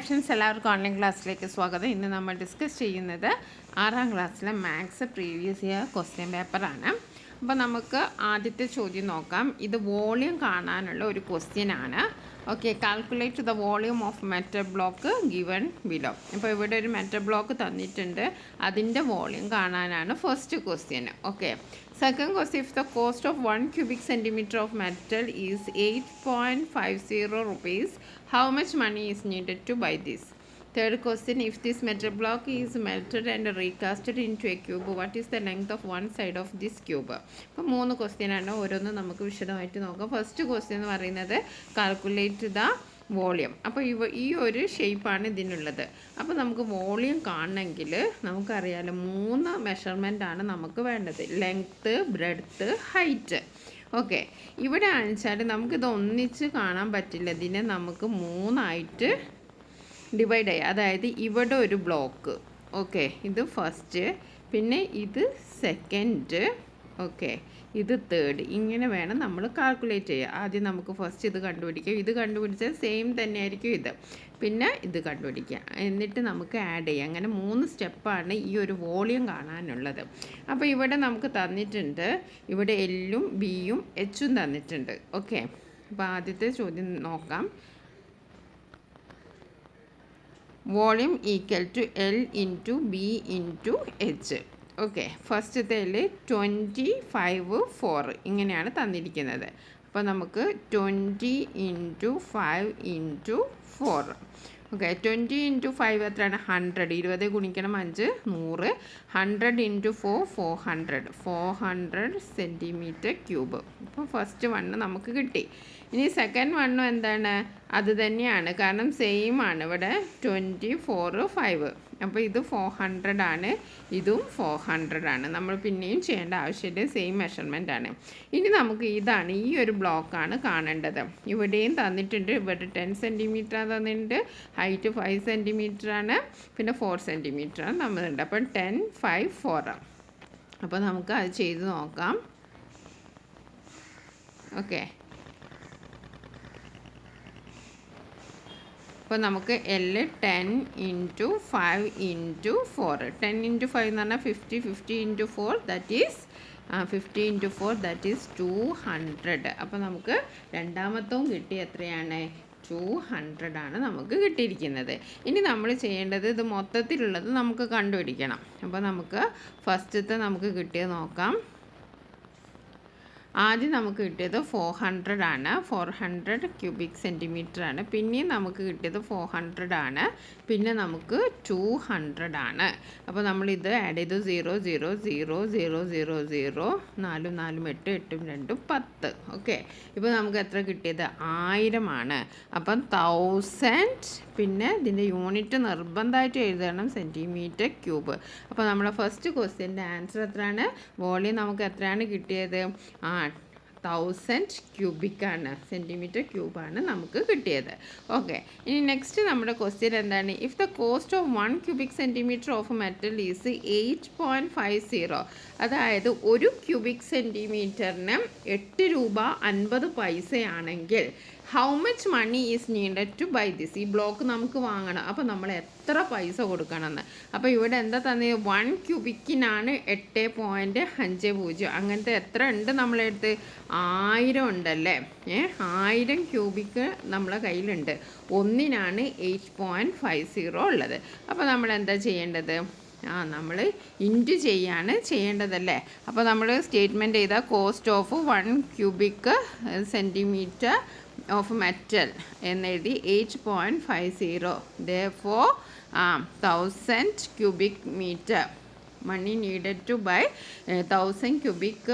Friends എല്ലാവർക്കും online ക്ലാസ്സിലേക്ക് സ്വാഗതം. ഇന്ന് നമ്മൾ ഡിസ്കസ് ചെയ്യുന്നത് 6ാം ക്ലാസ്സിലെ മാത്സ് പ്രീവിയസ് ഇയർ ക്വസ്റ്റ്യൻ പേപ്പറാണ്. അപ്പോൾ നമുക്ക് ആദ്യത്തെ ചോദ്യം നോക്കാം. ഇത് വോളിയം കാണാനുള്ള ഒരു ക്വസ്റ്റ്യൻ ആണ്. Okay, calculate the volume of metal block given below. അപ്പോൾ ഇവിടെ ഒരു മെറ്റൽ ബ്ലോക്ക് തന്നിട്ടുണ്ട്, അതിൻ്റെ വോളിയം കാണാനാണ് first question. Okay, second question, if the cost of 1 cubic centimeter of metal is 8.50 rupees, how much money is needed to buy this? Third question, if this metal block is melted and recasted into a cube, what is the length of one side of this cube? അപ്പോൾ 3 question ആണ്, ഓരോന്നും നമുക്ക് വിശദമായിട്ട് നോക്കാം. First question എന്ന് പറയുന്നത് calculate the volume. അപ്പോൾ ഈ ഒരു ഷേപ്പാണ് ഇതിനുള്ളത്. അപ്പോൾ നമുക്ക് വോളിയം കാണണമെങ്കിൽ നമുക്കറിയാലോ 3 മെഷർമെൻ്റ് ആണ് നമുക്ക് വേണ്ടത്: ലെങ്ത്ത്, ബ്രെഡ്ത്ത്, ഹൈറ്റ്. ഓക്കെ, ഇവിടെ ആണെച്ചാൽ നമുക്കിത് ഒന്നിച്ച് കാണാൻ പറ്റില്ല, ഇതിനെ നമുക്ക് 3ആയിട്ട് ഡിവൈഡ് ചെയ്യാം. അതായത് ഇവിടെ ഒരു ബ്ലോക്ക്, ഓക്കെ, ഇത് ഫസ്റ്റ്, പിന്നെ ഇത് സെക്കൻഡ്, ഓക്കെ, ഇത് തേർഡ്. ഇങ്ങനെ വേണം നമ്മൾ കാൽക്കുലേറ്റ് ചെയ്യുക. ആദ്യം നമുക്ക് ഫസ്റ്റ് ഇത് കണ്ടുപിടിക്കാം. ഇത് കണ്ടുപിടിച്ചാൽ സെയിം തന്നെയായിരിക്കും ഇത്, പിന്നെ ഇത് കണ്ടുപിടിക്കുക, എന്നിട്ട് നമുക്ക് ആഡ് ചെയ്യാം. അങ്ങനെ 3 സ്റ്റെപ്പാണ് ഈ ഒരു വോളിയം കാണാനുള്ളത്. അപ്പോൾ ഇവിടെ നമുക്ക് തന്നിട്ടുണ്ട്, ഇവിടെ എല്ലും ബിയും എച്ചും തന്നിട്ടുണ്ട്. ഓക്കെ, അപ്പോൾ ആദ്യത്തെ ചോദ്യം നോക്കാം. Volume equal to L into B into H. Okay, ഫസ്റ്റത്തേൽ 25/4 ഇങ്ങനെയാണ് തന്നിരിക്കുന്നത്. അപ്പോൾ നമുക്ക് 20 × 5 × 4. ഓക്കെ, 20 × 5 എത്രയാണ്? 100. 20 ഗുണിക്കണം 5 100. 100 × 4 400 സെൻറ്റിമീറ്റർ ക്യൂബ്. അപ്പോൾ ഫസ്റ്റ് വണ്ണ് നമുക്ക് കിട്ടി. ഇനി സെക്കൻഡ് വണ്ണും എന്താണ്? അത് തന്നെയാണ്, കാരണം സെയിം ആണ്. ഇവിടെ 24 5. അപ്പോൾ ഇത് 400 ആണ്, ഇതും 400 ആണ്. നമ്മൾ പിന്നെയും ചെയ്യേണ്ട ആവശ്യമില്ല, സെയിം മെഷർമെൻ്റ് ആണ്. ഇനി നമുക്ക് ഇതാണ്, ഈ ഒരു ബ്ലോക്കാണ് കാണേണ്ടത്. ഇവിടെയും തന്നിട്ടുണ്ട്, ഇവിടെ 10 സെൻറ്റിമീറ്റർ തന്നിട്ടുണ്ട്, ഹൈറ്റ് 5 സെൻറ്റിമീറ്റർ ആണ്, പിന്നെ 4 സെൻറ്റിമീറ്റർ ആണ് തന്നിട്ടുണ്ട്. അപ്പോൾ 10 5 4. അപ്പോൾ നമുക്ക് അത് ചെയ്ത് നോക്കാം. ഓക്കെ, അപ്പോൾ നമുക്ക് L 10 × 5 × 4. 10 × 5 എന്ന് പറഞ്ഞാൽ 50. 50 × 4 ദാറ്റ് ഈസ് 50 × 4 ദാറ്റ് ഈസ് 200. അപ്പോൾ നമുക്ക് രണ്ടാമത്തവും കിട്ടി. എത്രയാണ്? 200 ആണ് നമുക്ക് കിട്ടിയിരിക്കുന്നത്. ഇനി നമ്മൾ ചെയ്യേണ്ടത് ഇത് മൊത്തത്തിലുള്ളത് നമുക്ക് കണ്ടുപിടിക്കണം. അപ്പോൾ നമുക്ക് ഫസ്റ്റത്തെ നമുക്ക് കിട്ടിയത് നോക്കാം. ആദ്യം നമുക്ക് കിട്ടിയത് 400 ആണ്, 400 ക്യൂബിക് സെൻറ്റിമീറ്റർ ആണ്. പിന്നെയും നമുക്ക് കിട്ടിയത് 400 ആണ്, പിന്നെ നമുക്ക് 200 ആണ്. അപ്പോൾ നമ്മളിത് ആഡ് ചെയ്തു. 0 0 0 0 0 0 4 4 8 8 2 10. ഓക്കെ, ഇപ്പോൾ നമുക്ക് എത്ര കിട്ടിയത്? 1000 ആണ്. അപ്പം 1000, പിന്നെ ഇതിൻ്റെ യൂണിറ്റ് നിർബന്ധമായിട്ട് എഴുതണം, സെൻറ്റിമീറ്റർ ക്യൂബ്. അപ്പോൾ നമ്മുടെ ഫസ്റ്റ് ക്വസ്റ്റ്യൻ്റെ ആൻസർ എത്രയാണ്? വോളിയം നമുക്ക് എത്രയാണ് കിട്ടിയത്? 1000 ക്യൂബിക്കാണ്, സെൻറ്റിമീറ്റർ ക്യൂബാണ് നമുക്ക് കിട്ടിയത്. ഓക്കെ, ഇനി നെക്സ്റ്റ് നമ്മുടെ ക്വസ്റ്റ്യൻ എന്താണ്? If the cost of 1 cubic centimetre of metal is 8.50, അതായത് 1 ക്യൂബിക് സെൻറ്റിമീറ്ററിന് 8 രൂപ 50 പൈസയാണെങ്കിൽ how much money is needed to buy this? ഈ ബ്ലോക്ക് നമുക്ക് വാങ്ങണം. അപ്പോൾ നമ്മൾ എത്ര പൈസ കൊടുക്കണമെന്ന്. അപ്പോൾ ഇവിടെ എന്താ തന്നത്? 1 ക്യൂബിക്കിനാണ് 8.50. അങ്ങനത്തെ എത്ര ഉണ്ട് നമ്മളെടുത്ത്? 1000 ഉണ്ടല്ലേ. 1000 ക്യൂബിക്ക് നമ്മളെ കയ്യിലുണ്ട്. ഒന്നിനാണ് 8.50 ഉള്ളത്. അപ്പോൾ നമ്മൾ എന്താ ചെയ്യേണ്ടത്? നമ്മൾ ഇൻറ്റു ചെയ്യേണ്ടതല്ലേ. അപ്പോൾ നമ്മൾ സ്റ്റേറ്റ്മെൻറ്റ് ചെയ്താൽ cost of 1 cubic centimetre of metal എന്നെഴുതി 8.50. therefore 1000 cubic metre money needed to buy 1000 cubic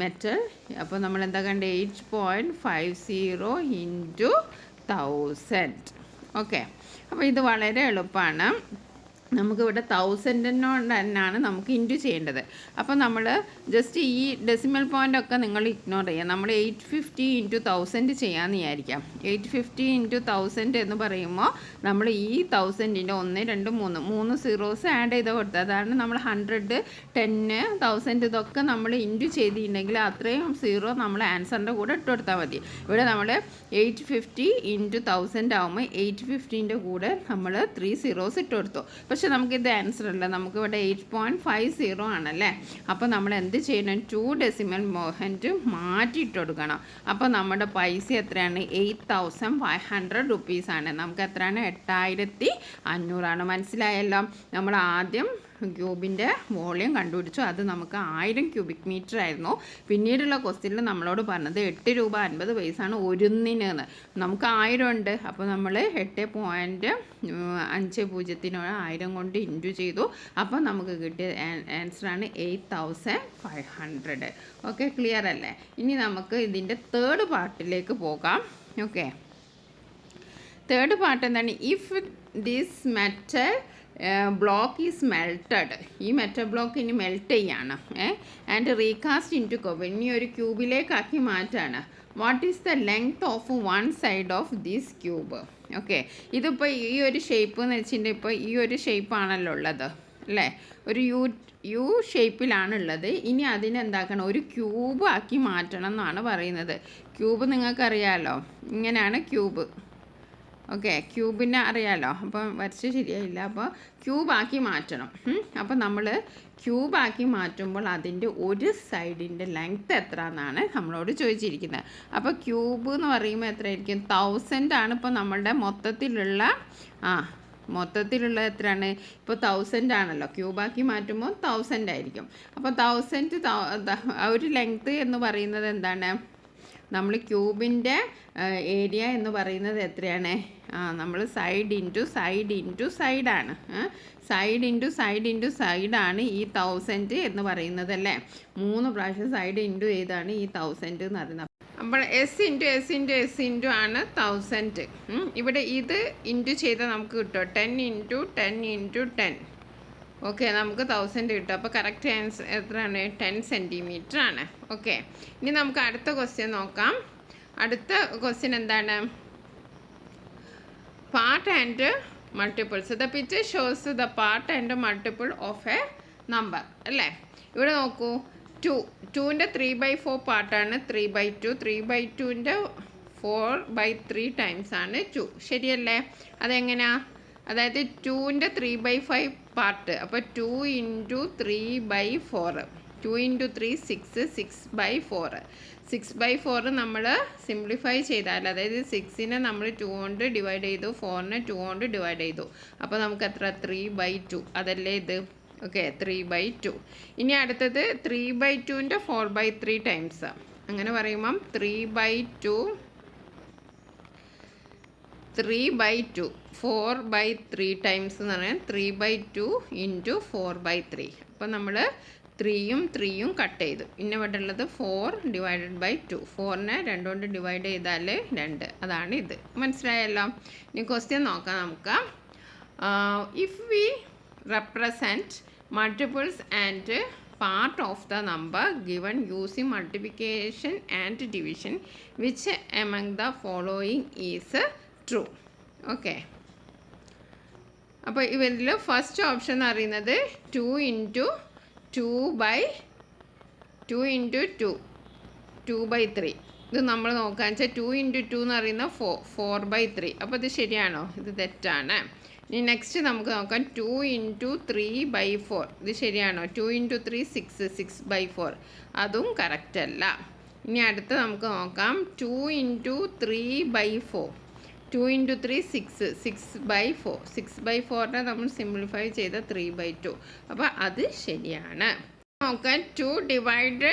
metal. അപ്പോൾ നമ്മൾ എന്താ കണ്ടത്? 8.50 × 1000. ഓക്കെ, അപ്പോൾ ഇത് വളരെ എളുപ്പമാണ്. നമുക്കിവിടെ 1000 തന്നെയാണ് നമുക്ക് ഇൻറ്റു ചെയ്യേണ്ടത്. അപ്പോൾ നമ്മൾ ജസ്റ്റ് ഈ ഡെസിമൽ പോയിൻ്റൊക്കെ നിങ്ങൾ ഇഗ്നോർ ചെയ്യുക. നമ്മൾ 850 ഇൻറ്റു 1000 ചെയ്യാമെന്ന് വിചാരിക്കാം. 850 ഇൻറ്റു 1000 എന്ന് പറയുമ്പോൾ നമ്മൾ ഈ 1000ൻ്റെ 1 2 3 സീറോസ് ആഡ് ചെയ്ത് കൊടുത്തത്. അതാണ് നമ്മൾ 100 10 1000 ഇതൊക്കെ നമ്മൾ ഇൻറ്റു ചെയ്തിട്ടുണ്ടെങ്കിൽ അത്രയും സീറോ നമ്മൾ ആൻസറിൻ്റെ കൂടെ ഇട്ട് കൊടുത്താൽ മതി. ഇവിടെ നമ്മൾ 850 ഇൻറ്റു 1000 ആകുമ്പോൾ 850ൻ്റെ കൂടെ നമ്മൾ 3 സീറോസ് ഇട്ട് കൊടുത്തു. പക്ഷെ നമുക്കിത് ആൻസർ അല്ല, നമുക്കിവിടെ 8.50 ആണല്ലേ. അപ്പോൾ നമ്മൾ എന്ത് ചെയ്യണം, 2 ഡെസിമൽ പോയിൻറ്റ് മാറ്റിയിട്ട് കൊടുക്കണം. അപ്പോൾ നമ്മുടെ പൈസ എത്രയാണ്, 8500 റുപ്പീസാണ്. നമുക്ക് എത്രയാണ്, 8500 മനസ്സിലായല്ലോ. നമ്മൾ ആദ്യം ക്യൂബിൻ്റെ വോളിയം കണ്ടുപിടിച്ചു. അത് നമുക്ക് 1000 ക്യൂബിക് മീറ്റർ ആയിരുന്നു. പിന്നീടുള്ള ക്വസ്റ്റ്യനിൽ നമ്മളോട് പറഞ്ഞത് 8 രൂപ 50 പൈസയാണ് ഒരിന്നിന്. നമുക്ക് 1000 ഉണ്ട്. അപ്പോൾ നമ്മൾ 8.50 1000 കൊണ്ട് ഇൻറ്റു ചെയ്തു. അപ്പോൾ നമുക്ക് കിട്ടിയ ആൻസറാണ് 8500. ഓക്കെ, ക്ലിയർ അല്ലേ? ഇനി നമുക്ക് ഇതിൻ്റെ തേർഡ് പാർട്ടിലേക്ക് പോകാം. ഓക്കെ, തേർഡ് പാർട്ട് എന്താണ്, if this metal block is melted. ഈ മെറ്റൽ ബ്ലോക്ക് ഇനി മെൽറ്റ് ചെയ്യാണ് and recast into cube. ഇനി ഒരു ക്യൂബിലേക്കാക്കി മാറ്റാണ്. What is the length of one side of this cube? Okay, ഇതിപ്പോൾ ഈ ഒരു ഷേപ്പ് എന്ന് വെച്ചിട്ടുണ്ടെങ്കിൽ ഇപ്പോൾ ഈ ഒരു ഷേപ്പാണല്ലോ ഉള്ളത് അല്ലേ, ഒരു യു ഷേപ്പിലാണുള്ളത്. ഇനി അതിനെന്താക്കണം, ഒരു ക്യൂബ് ആക്കി മാറ്റണം എന്നാണ് പറയുന്നത്. ക്യൂബ് നിങ്ങൾക്കറിയാമല്ലോ, ഇങ്ങനെയാണ് ക്യൂബ്. ഓക്കെ, ക്യൂബിനെ അറിയാമല്ലോ. അപ്പോൾ വരച്ച് ശരിയായില്ല. അപ്പോൾ ക്യൂബാക്കി മാറ്റണം. അപ്പോൾ നമ്മൾ ക്യൂബാക്കി മാറ്റുമ്പോൾ അതിൻ്റെ ഒരു സൈഡിൻ്റെ ലെങ്ത്ത് എത്ര എന്നാണ് നമ്മളോട് ചോദിച്ചിരിക്കുന്നത്. അപ്പോൾ ക്യൂബ് എന്ന് പറയുമ്പോൾ എത്രയായിരിക്കും, 1000 ആണ് ഇപ്പോൾ നമ്മളുടെ മൊത്തത്തിലുള്ള എത്രയാണ്, ഇപ്പോൾ 1000 ആണല്ലോ. ക്യൂബാക്കി മാറ്റുമ്പോൾ 1000 ആയിരിക്കും. അപ്പോൾ 1000 ഒരു ലെങ്ത്ത് എന്ന് പറയുന്നത് എന്താണ്, നമ്മൾ ക്യൂബിൻ്റെ ഏരിയ എന്ന് പറയുന്നത് എത്രയാണ്, നമ്മൾ സൈഡ് ഇൻറ്റു സൈഡാണ്. സൈഡ് ഇൻറ്റു സൈഡാണ് ഈ 1000 എന്ന് പറയുന്നത് അല്ലേ. 3 പ്രാവശ്യം സൈഡ് ഇൻറ്റു ചെയ്താണ് ഈ 1000 എന്ന് പറയുന്നത്. അപ്പോൾ എസ് ഇൻറ്റു ആണ് 1000. ഇവിടെ ഇത് ഇൻറ്റു ചെയ്താൽ നമുക്ക് കിട്ടും 10 × 10. ഓക്കെ, നമുക്ക് 1000 കിട്ടും. അപ്പോൾ കറക്റ്റ് ആൻസർ എത്രയാണ്, 10 സെൻറ്റിമീറ്റർ ആണ്. ഓക്കെ, ഇനി നമുക്ക് അടുത്ത ക്വസ്റ്റ്യൻ നോക്കാം. അടുത്ത ക്വസ്റ്റ്യൻ എന്താണ്, part and multiples. The picture shows the part and multiple of A number അല്ലേ. ഇവിടെ നോക്കൂ, 2ൻ്റെ 3/4 പാർട്ടാണ് 3/2. 3/2ൻ്റെ 4/3 ടൈംസ് ആണ് 2. ശരിയല്ലേ? അതെങ്ങനെയാ, അതായത് 2ൻ്റെ 3/5 പാർട്ട്. അപ്പോൾ 2 × 3/4. 2 × 3 6. 6/4. 6/4 നമ്മൾ സിംപ്ലിഫൈ ചെയ്താൽ, അതായത് 6നെ നമ്മൾ 2 കൊണ്ട് ഡിവൈഡ് ചെയ്തു, 4നെ 2 കൊണ്ട് ഡിവൈഡ് ചെയ്തു. അപ്പോൾ നമുക്ക് എത്ര, 3/2 അതല്ലേ ഇത്. ഓക്കെ, 3/2. ഇനി അടുത്തത് 3/2ൻ്റെ 4/3 ടൈംസ്. അങ്ങനെ പറയുമ്പം 3/2 4/3 ടൈംസ് എന്ന് പറഞ്ഞാൽ 3/2 × 4/3. അപ്പോൾ നമ്മൾ 3യും 3യും കട്ട് ചെയ്തു. പിന്നെ ഇവിടെ ഉള്ളത് 4/2. 4നെ 2 കൊണ്ട് ഡിവൈഡ് ചെയ്താൽ 2. അതാണ് ഇത്. മനസ്സിലായല്ലോ? ഇനി ക്വസ്റ്റ്യൻ നോക്കാം നമുക്ക്. If we represent multiples and part of the number given using multiplication and division, which among the following is true? Okay, അപ്പോൾ ഇവരിൽ ഫസ്റ്റ് ഓപ്ഷൻ എന്ന് പറയുന്നത് 2 × 2/3. ഇത് നമ്മൾ നോക്കാന്ന് വെച്ചാൽ 2 × 2 എന്ന് പറയുന്നത് 4/3. അപ്പോൾ ഇത് ശരിയാണോ? ഇത് തെറ്റാണ്. ഇനി നെക്സ്റ്റ് നമുക്ക് നോക്കാം 2 × 3/4. ഇത് ശരിയാണോ? 2 × 3 6. 6/4. അതും കറക്റ്റ് അല്ല. ഇനി അടുത്ത് നമുക്ക് നോക്കാം 2 × 3/4. 2 × 3 6. 6/4. 6/4നെ നമ്മൾ സിംപ്ലിഫൈ ചെയ്ത 3/2. അപ്പോൾ അത് ശരിയാണ്. നോക്കാം 2 ഡിവൈഡഡ്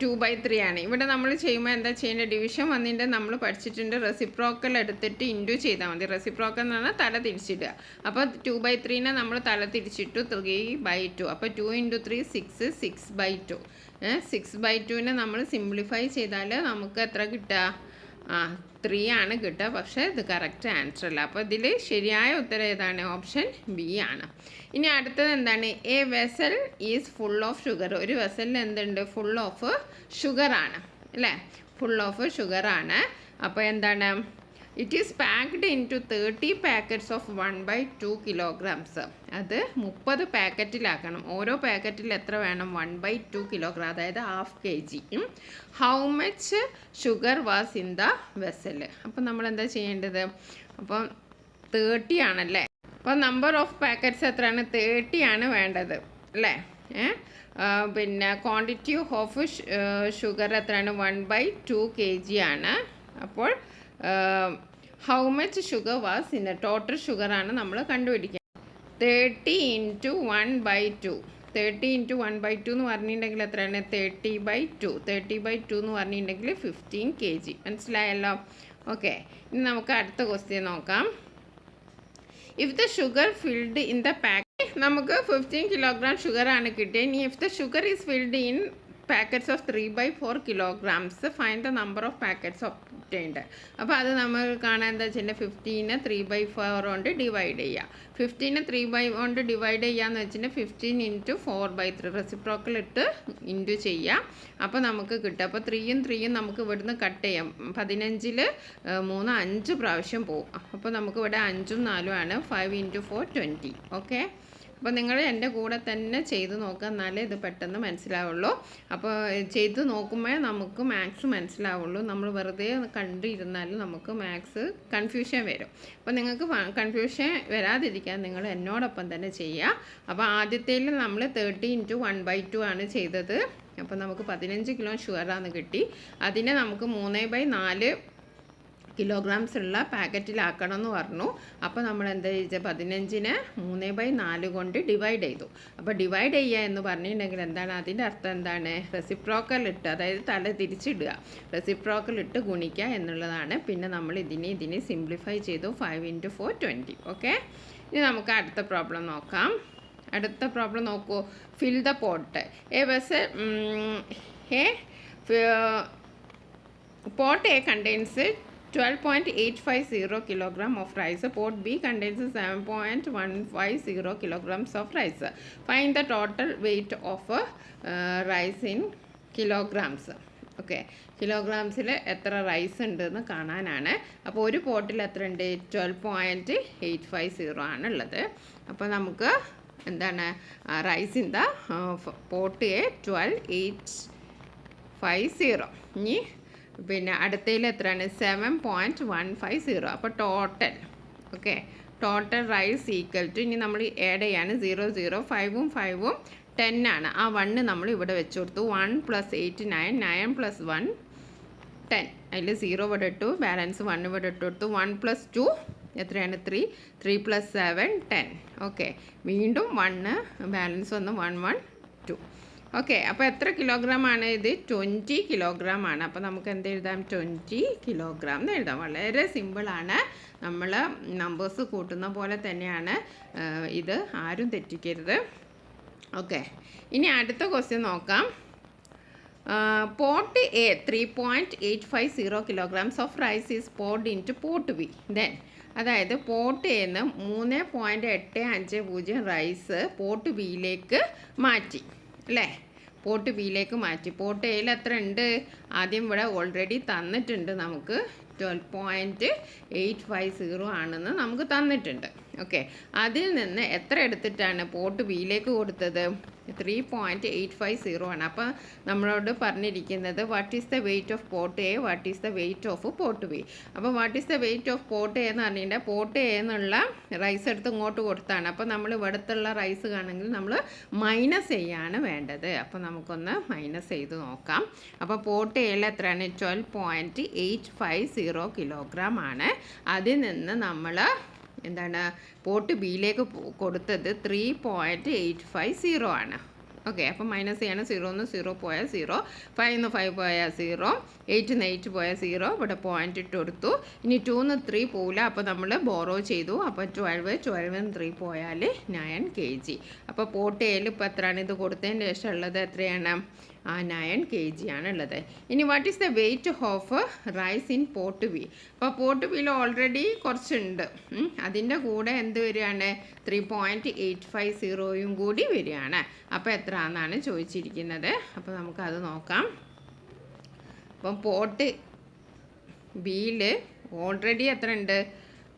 2/3 ആണ്. ഇവിടെ നമ്മൾ ചെയ്യുമ്പോൾ എന്താ ചെയ്യേണ്ടത്, ഡിവിഷൻ വന്നിട്ട് നമ്മൾ പഠിച്ചിട്ടുണ്ട്, റെസിപ്രോക്കൽ എടുത്തിട്ട് ഇൻറ്റു ചെയ്താൽ മതി. റെസിപ്രോക്കൽ എന്ന് പറഞ്ഞാൽ തല തിരിച്ചിടുക. അപ്പോൾ 2/3നെ നമ്മൾ തല തിരിച്ചിട്ടു 3/2. അപ്പോൾ 2 × 3 6. 6/2. 6/2നെ നമ്മൾ സിംപ്ലിഫൈ ചെയ്താൽ നമുക്ക് എത്ര കിട്ടുക, 3 ആണ് കിട്ടുക, പക്ഷേ ഇത് കറക്റ്റ് ആൻസർ അല്ല. അപ്പോൾ ഇതിൽ ശരിയായ ഉത്തരം ഏതാണ്? ഓപ്ഷൻ ബി ആണ്. ഇനി അടുത്തത് എന്താണ്? A vessel is full of sugar. ഒരു വെസലിൽ എന്തുണ്ട്? ഫുൾ ഓഫ് ഷുഗറാണ് അല്ലേ? ഫുൾ ഓഫ് ഷുഗറാണ്. അപ്പോൾ എന്താണ്? It is packed into 30 packets of 1/2 kilograms. അത് 30 പാക്കറ്റിലാക്കണം. ഓരോ പാക്കറ്റിൽ എത്ര വേണം? 1/2 kilogram, അതായത് 1/2 kg. How much sugar was in the vessel? അപ്പോൾ നമ്മൾ എന്താ ചെയ്യേണ്ടത്? അപ്പോൾ 30 ആണല്ലേ. അപ്പോൾ നമ്പർ ഓഫ് പാക്കറ്റ്സ് എത്രയാണ്? 30 ആണ് വേണ്ടത് അല്ലേ? പിന്നെ ക്വാണ്ടിറ്റി ഓഫ് ഷുഗർ എത്രയാണ്? 1/2 kg ആണ്. അപ്പോൾ how much sugar was in total ഷുഗറാണ് നമ്മൾ കണ്ടുപിടിക്കുക. 30 × 1/2. 30 × 1/2 എന്ന് പറഞ്ഞിട്ടുണ്ടെങ്കിൽ എത്രയാണ്? 30/2. 30/2 എന്ന് പറഞ്ഞിട്ടുണ്ടെങ്കിൽ 15 kg. മനസ്സിലായല്ലോ? ഓക്കെ, ഇനി നമുക്ക് അടുത്ത ക്വസ്റ്റ്യൻ നോക്കാം. If the sugar filled in the pack, നമുക്ക് 15 kilogram ഷുഗറാണ് കിട്ടിയത്. ഇനി if the sugar is filled in packets of 3/4 kilograms, find the number of packets obtained. അപ്പോൾ അത് നമ്മൾ കാണാൻ എന്താ വെച്ചാൽ 15 3/4 കൊണ്ട് ഡിവൈഡ് ചെയ്യുക. 15 3 കൊണ്ട് ഡിവൈഡ് ചെയ്യുകയെന്ന് വെച്ചിട്ടുണ്ടെങ്കിൽ 15 × 4/3 റെസിപ്രോക്കൽ ഇട്ട് ഇൻറ്റു ചെയ്യുക. അപ്പോൾ നമുക്ക് കിട്ടും. അപ്പോൾ 3യും 3യും നമുക്ക് ഇവിടുന്ന് കട്ട് ചെയ്യാം. 15ൽ 3 5 പ്രാവശ്യം പോകും. അപ്പോൾ നമുക്ക് ഇവിടെ 5ഉം 4ഉം ആണ്. 5 × 4 20. ഓക്കെ, അപ്പോൾ നിങ്ങൾ എൻ്റെ കൂടെ തന്നെ ചെയ്ത് നോക്കുക, എന്നാലേ ഇത് പെട്ടെന്ന് മനസ്സിലാവുള്ളൂ. അപ്പോൾ ചെയ്ത് നോക്കുമ്പോൾ നമുക്ക് മാത്സ് മനസ്സിലാവുള്ളൂ. നമ്മൾ വെറുതെ കണ്ടിരുന്നാൽ നമുക്ക് മാത്സ് കൺഫ്യൂഷൻ വരും. അപ്പോൾ നിങ്ങൾക്ക് കൺഫ്യൂഷൻ വരാതിരിക്കാൻ നിങ്ങൾ എന്നോടൊപ്പം തന്നെ ചെയ്യുക. അപ്പോൾ ആദ്യത്തേൽ നമ്മൾ 30 × 1/2 ആണ് ചെയ്തത്. അപ്പോൾ നമുക്ക് 15 കിലോ ഷുഗറാണ് കിട്ടി. അതിനെ നമുക്ക് 3/4 kilograms ഉള്ള പാക്കറ്റിലാക്കണം എന്ന് പറഞ്ഞു. അപ്പോൾ നമ്മൾ എന്താ ചെയ്തത്? 15നെ 3/4 കൊണ്ട് ഡിവൈഡ് ചെയ്തു. അപ്പോൾ ഡിവൈഡ് ചെയ്യുക എന്ന് പറഞ്ഞിട്ടുണ്ടെങ്കിൽ എന്താണ്? അതിൻ്റെ അർത്ഥം എന്താണ്? റെസിപ്രോക്കൽ ഇട്ട്, അതായത് തല തിരിച്ചിടുക, റെസിപ്രോക്കൽ ഇട്ട് ഗുണിക്കുക എന്നുള്ളതാണ്. പിന്നെ നമ്മൾ ഇതിനെ സിംപ്ലിഫൈ ചെയ്തു. 5 × 4 20. ഓക്കെ, ഇനി നമുക്ക് അടുത്ത പ്രോബ്ലം നോക്കാം. അടുത്ത പ്രോബ്ലം നോക്കൂ. Fill the pot. Pot A contains 12.850 kilogram of rice. Pot B contains 7.150 kilograms of rice. Find the total weight of rice in kilograms. ഓക്കെ, കിലോഗ്രാംസിൽ എത്ര റൈസ് ഉണ്ടെന്ന് കാണാനാണ്. അപ്പോൾ ഒരു പോട്ടിൽ എത്ര ഉണ്ട്? 12.850 ആണുള്ളത്. അപ്പോൾ നമുക്ക് എന്താണ്? Rice in the pot A 12.850. ഇനി പിന്നെ അടുത്തതിൽ എത്രയാണ്? 7.150. അപ്പോൾ total, okay, total rice equal to, ഇനി നമ്മൾ ആഡ് ചെയ്യാണ് 0 0 5ഉം 5ഉം 10 ആണ്. ആ 1 നമ്മൾ ഇവിടെ വെച്ച് കൊടുത്തു. 1 + 8 9, 9 + 1 10. അതിൽ 0 ഇവിടെ ഇട്ടു, ബാലൻസ് 1 ഇവിടെ ഇട്ട് കൊടുത്തു. 1 + 2 എത്രയാണ്? 3, 3 + 7 10. ഓക്കെ, വീണ്ടും 1 ബാലൻസ് വന്ന് 1 1 2. ഓക്കെ, അപ്പോൾ എത്ര കിലോഗ്രാം ആണ് ഇത്? 20 kilogram ആണ്. അപ്പോൾ നമുക്ക് എന്ത് എഴുതാം? 20 kilogram എന്ന് എഴുതാം. വളരെ സിമ്പിളാണ്. നമ്മൾ നമ്പേഴ്സ് കൂട്ടുന്ന പോലെ തന്നെയാണ്. ഇത് ആരും തെറ്റിക്കരുത്. ഓക്കെ, ഇനി അടുത്ത ക്വസ്റ്റ്യൻ നോക്കാം. Pot A 3.850 kilograms of rice is poured in to pot B. Then, അതായത് പോട്ട് എന്ന് 3.850 റൈസ് പോട്ട് ബിയിലേക്ക് മാറ്റി അല്ലേ? പോട്ട് ബിയിലേക്ക് മാറ്റി. പോട്ട് എയിൽ എത്ര ഉണ്ട്? ആദ്യം ഇവിടെ ഓൾറെഡി തന്നിട്ടുണ്ട് നമുക്ക്. 12.850 ആണെന്ന് നമുക്ക് തന്നിട്ടുണ്ട്. ഓക്കെ, അതിൽ നിന്ന് എത്ര എടുത്തിട്ടാണ് പോട്ട് ബിയിലേക്ക് കൊടുത്തത്? 3.850 ആണ്. അപ്പോൾ നമ്മളോട് പറഞ്ഞിരിക്കുന്നത് what is the weight of pot A, what is the weight of pot B. അപ്പോൾ what is the weight of pot A എന്ന് പറഞ്ഞിട്ടുണ്ടെങ്കിൽ പോട്ട് എ എന്നുള്ള റൈസ് എടുത്ത് ഇങ്ങോട്ട് കൊടുത്താണ്. അപ്പോൾ നമ്മൾ ഇവിടുത്തുള്ള റൈസ് ആണെങ്കിൽ നമ്മൾ മൈനസ് ചെയ്യാണ് വേണ്ടത്. അപ്പോൾ നമുക്കൊന്ന് മൈനസ് ചെയ്ത് നോക്കാം. അപ്പോൾ പോട്ട് എയിൽ എത്രയാണ്? 12.850 kilogram ആണ്. അതിൽ നിന്ന് നമ്മൾ എന്താണ് പോട്ട് ബിയിലേക്ക് കൊടുത്തത് 3.850 ആണ്. ഓക്കെ, അപ്പം മൈനസ് ചെയ്യണം. 0 0 പോയാൽ 0, 5 5 പോയാൽ 0, 8 8 പോയാൽ 0. ഇവിടെ പോയിൻ്റ് ഇട്ട് കൊടുത്തു. ഇനി 2 3 പോവില്ല. അപ്പോൾ നമ്മൾ ബോറോ ചെയ്തു. അപ്പോൾ 12 3 പോയാൽ 9 kg. അപ്പോൾ പോട്ട് എയിൽ ഇപ്പോൾ എത്രയാണ്? ഇത് കൊടുത്തതിന് ശേഷം ഉള്ളത് എത്രയാണ്? 9 kg ആണുള്ളത്. ഇനി what is the weight of rice in pot B? അപ്പോൾ പോട്ട് ബിയിൽ ഓൾറെഡി കുറച്ചുണ്ട്, അതിൻ്റെ കൂടെ എന്ത് വരികയാണ് 3.850 കൂടി വരികയാണ്. അപ്പോൾ എത്ര ആണെന്നാണ് ചോദിച്ചിരിക്കുന്നത്. അപ്പോൾ നമുക്കത് നോക്കാം. അപ്പം പോട്ട് ബിയിൽ ഓൾറെഡി എത്ര ഉണ്ട്?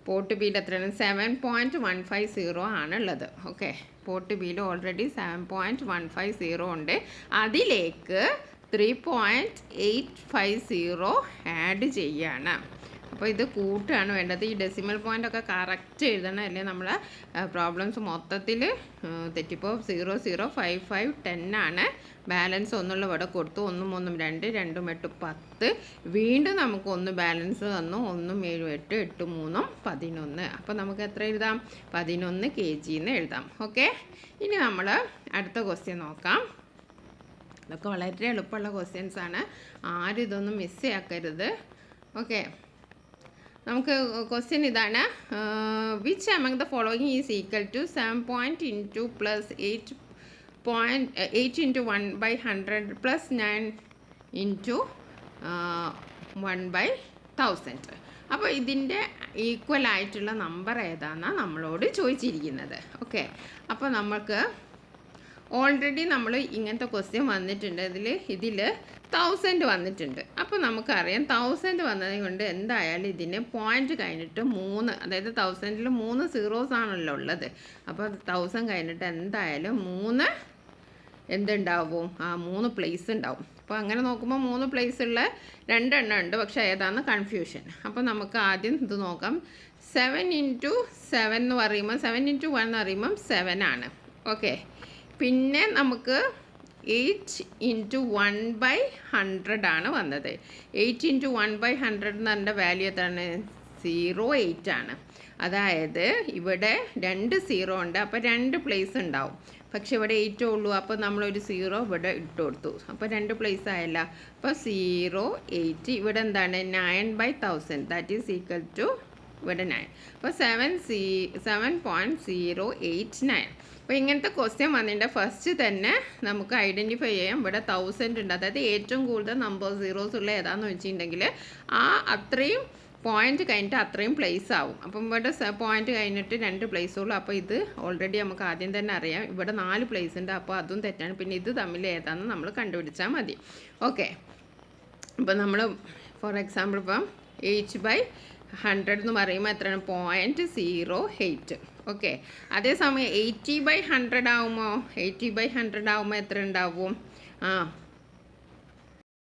പോട്ട് ബിയിൽ എത്രയാണ്? 7.150 ആണുള്ളത്. ഓക്കെ, പോട്ട് ബിയിൽ ഓൾറെഡി 7.150 ഉണ്ട്. അതിലേക്ക് 3.850 ആഡ് ചെയ്യാണ്. അപ്പോൾ ഇത് കൂട്ടുകയാണ് വേണ്ടത്. ഈ ഡെസിമൽ പോയിൻ്റ് ഒക്കെ കറക്റ്റ് എഴുതണം, അല്ലേ നമ്മളെ പ്രോബ്ലംസ് മൊത്തത്തിൽ തെറ്റിപ്പോൾ. 0 0 5 5 10 ആണ്. ബാലൻസ് ഒന്നുള്ള ഇവിടെ കൊടുത്തു. 1 3 2 2 8 10. വീണ്ടും നമുക്ക് 1 ബാലൻസ് തന്നു. 1 7 8 8 3 11. അപ്പോൾ നമുക്ക് എത്ര എഴുതാം? 11 kg എന്ന് എഴുതാം. ഓക്കെ, ഇനി നമ്മൾ അടുത്ത ക്വസ്റ്റ്യൻ നോക്കാം. ഇതൊക്കെ വളരെ എളുപ്പമുള്ള ക്വസ്റ്റ്യൻസാണ്, ആരും ഇതൊന്നും മിസ് ആക്കരുത്. ഓക്കെ, നമുക്ക് ക്വസ്റ്റ്യൻ ഇതാണ്. Which among the following is equal to 7.2 plus 8 into 1 by 100 plus 9 into 1 by 1000. അപ്പോൾ ഇതിൻ്റെ ഈക്വൽ ആയിട്ടുള്ള നമ്പർ ഏതാണെന്നാണ് നമ്മളോട് ചോദിച്ചിരിക്കുന്നത്. ഓക്കെ, അപ്പോൾ നമുക്ക് ഓൾറെഡി നമ്മൾ ഇങ്ങനത്തെ ക്വസ്റ്റ്യൻ വന്നിട്ടുണ്ട്. ഇതിൽ 1000 വന്നിട്ടുണ്ട്. അപ്പോൾ നമുക്കറിയാം 1000 വന്നത് കൊണ്ട് എന്തായാലും ഇതിന് പോയിൻ്റ് കഴിഞ്ഞിട്ട് 3, അതായത് 1000ൽ 3 സീറോസ് ആണല്ലോ ഉള്ളത്. അപ്പോൾ 1000 കഴിഞ്ഞിട്ട് എന്തായാലും 3 എന്തുണ്ടാവും? 3 പ്ലേസ് ഉണ്ടാവും. അപ്പോൾ അങ്ങനെ നോക്കുമ്പോൾ 3 പ്ലേസ് ഉള്ള 2 എണ്ണം ഉണ്ട്, പക്ഷേ ഏതാണെന്ന് കൺഫ്യൂഷൻ. അപ്പോൾ നമുക്ക് ആദ്യം ഇത് നോക്കാം. 7 into 7 എന്ന് പറയുമ്പോൾ 7 into 1 എന്ന് പറയുമ്പം 7 ആണ്. ഓക്കെ, പിന്നെ നമുക്ക് 8 into 1 by 100 ആണ് വന്നത്. 8 into 1 by 100 എന്ന് പറഞ്ഞ വാല്യൂ എത്രയാണ്? 0.8 ആണ്. അതായത് ഇവിടെ 2 0 ഉണ്ട്, അപ്പോൾ 2 പ്ലേസ് ഉണ്ടാവും. പക്ഷെ ഇവിടെ 8 ഉള്ളൂ, അപ്പോൾ നമ്മളൊരു 0 ഇവിടെ ഇട്ട് കൊടുത്തു. അപ്പോൾ 2 പ്ലേസ് ആയല്ല. അപ്പോൾ 0.8 ഇവിടെ എന്താണ്? 9/1000, ദാറ്റ് ഈസ് ഈക്വൽ ടു ഇവിടെ 9. അപ്പോൾ 7.089. അപ്പോൾ ഇങ്ങനത്തെ ക്വസ്റ്റ്യൻ വന്നിട്ട് ഫസ്റ്റ് തന്നെ നമുക്ക് ഐഡൻറ്റിഫൈ ചെയ്യാം. ഇവിടെ 1000 ഉണ്ട്, അതായത് ഏറ്റവും കൂടുതൽ നമ്പർ സീറോസ് ഉള്ള ഏതാണെന്ന് വെച്ചിട്ടുണ്ടെങ്കിൽ അത്രയും പോയിൻ്റ് കഴിഞ്ഞിട്ട് അത്രയും പ്ലേസ് ആവും. അപ്പം ഇവിടെ പോയിൻ്റ് കഴിഞ്ഞിട്ട് 2 പ്ലേസ് ഉള്ളൂ. അപ്പോൾ ഇത് ഓൾറെഡി നമുക്ക് ആദ്യം തന്നെ അറിയാം. ഇവിടെ 4 പ്ലേസ് ഉണ്ട്, അപ്പോൾ അതും തെറ്റാണ്. പിന്നെ ഇത് തമ്മിൽ ഏതാണെന്ന് നമ്മൾ കണ്ടുപിടിച്ചാൽ മതി. ഓക്കെ, അപ്പോൾ നമ്മൾ ഫോർ എക്സാമ്പിൾ ഇപ്പം 8/100 എന്ന് പറയുമ്പോൾ എത്രയാണ്? 0.08. ഓക്കെ, അതേസമയം 80/100 ആകുമ്പോൾ 80/100 ആകുമ്പോൾ എത്ര ഉണ്ടാവും?